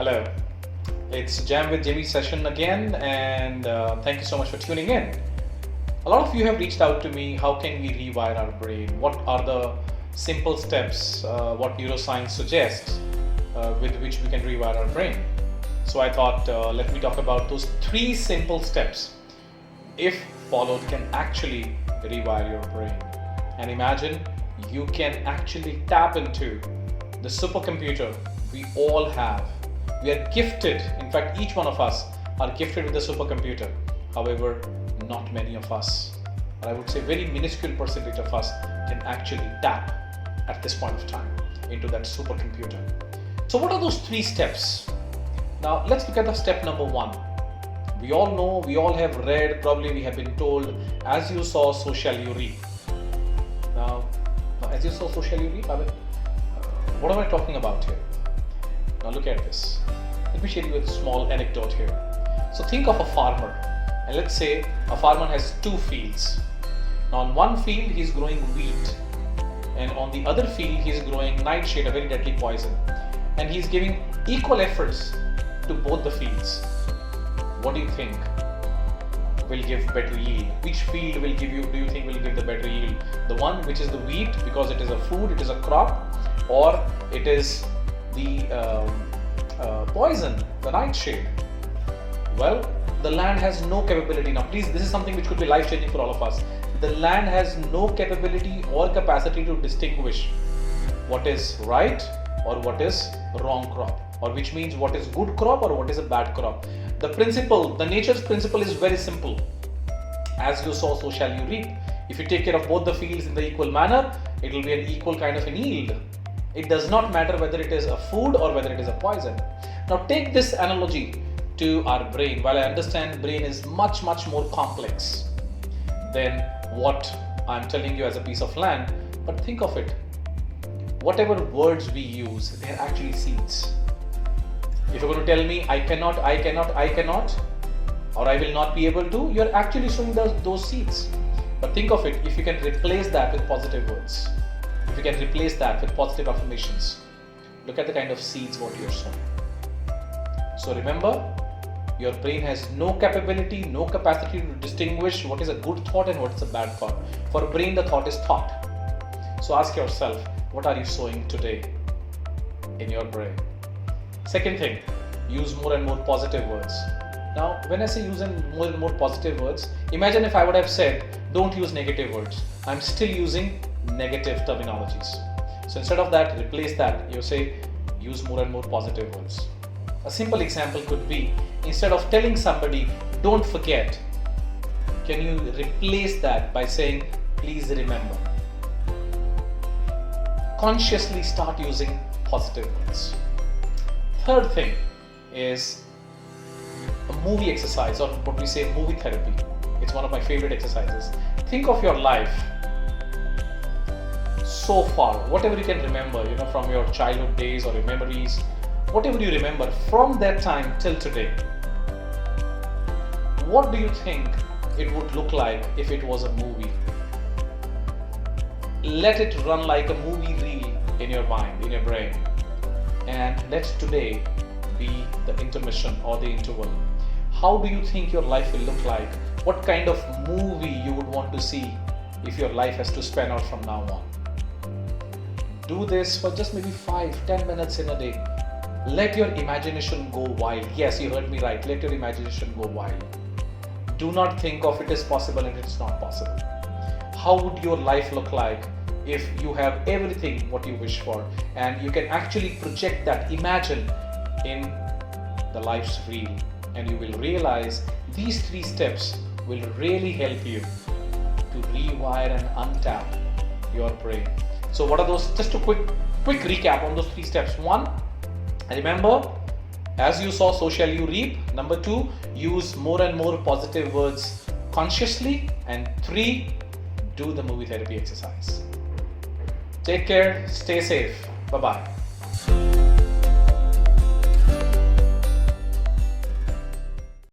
Hello, it's Jam with Jimmy session again, and thank you so much for tuning in. A lot of you have reached out to me, how can we rewire our brain? What are the simple steps, what neuroscience suggests with which we can rewire our brain? So I thought, let me talk about those 3 simple steps, if followed, can actually rewire your brain. And imagine you can actually tap into the supercomputer we all have. We are gifted, in fact each one of us are gifted with a supercomputer. However, not many of us, or I would say very minuscule percentage of us, can actually tap at this point of time into that supercomputer. So what are those 3 steps? Now let's look at the step number 1. We all know, we all have read, probably we have been told, as you sow, so shall you reap. Now as you sow, so shall you reap. What am I talking about here? Now look at this. Let me share you with a small anecdote here. So think of a farmer, and let's say a farmer has 2 fields. Now on one field he is growing wheat, and on the other field he is growing nightshade, a very deadly poison, and he is giving equal efforts to both the fields. What do you think will give better yield? Which field will give you, do you think will give the better yield? The one which is the wheat, because it is a food, it is a crop, or it is the poison, the nightshade? Well, the land has no capability. Now please, this is something which could be life changing for all of us. The land has no capability or capacity to distinguish what is right or what is wrong crop, or which means what is good crop or what is a bad crop. The principle, the nature's principle is very simple. As you sow, so shall you reap. If you take care of both the fields in the equal manner, it will be an equal kind of an yield. It does not matter whether it is a food or whether it is a poison. Now take this analogy to our brain. While I understand brain is much more complex than what I'm telling you as a piece of land, but think of it. Whatever words we use, they are actually seeds. If you're going to tell me I cannot, or I will not be able to, you're actually sowing those seeds. But think of it, if you can replace that with positive words, if you can replace that with positive affirmations, look at the kind of seeds what you're sowing. So remember, your brain has no capability, no capacity to distinguish what is a good thought and what is a bad thought. For a brain, the thought is thought. So ask yourself, what are you sowing today in your brain? Second thing, use more and more positive words. Now, when I say use more and more positive words, imagine if I would have said, don't use negative words. I'm still using negative terminologies. So instead of that, replace that. You say, use more and more positive words. A simple example could be, instead of telling somebody, don't forget, can you replace that by saying, please remember? Consciously start using positive words. Third thing is a movie exercise, or what we say movie therapy. It's one of my favorite exercises. Think of your life so far, whatever you can remember, from your childhood days or your memories, whatever you remember from that time till today. What do you think it would look like if it was a movie? Let it run like a movie reel in your mind, in your brain. And let today be the intermission or the interval. How do you think your life will look like? What kind of movie you would want to see if your life has to span out from now on? Do this for just maybe 5-10 minutes in a day. Let your imagination go wild. Yes, you heard me right. Let your imagination go wild. Do not think of it as possible and it's not possible. How would your life look like if you have everything what you wish for, and you can actually project that, imagine, in the life's reel, and you will realize these 3 steps will really help you to rewire and untap your brain. So what are those? Just a quick recap on those 3 steps. 1, remember, as you sow, so shall you reap. Number 2, use more and more positive words consciously. And 3, do the movie therapy exercise. Take care, stay safe. Bye-bye.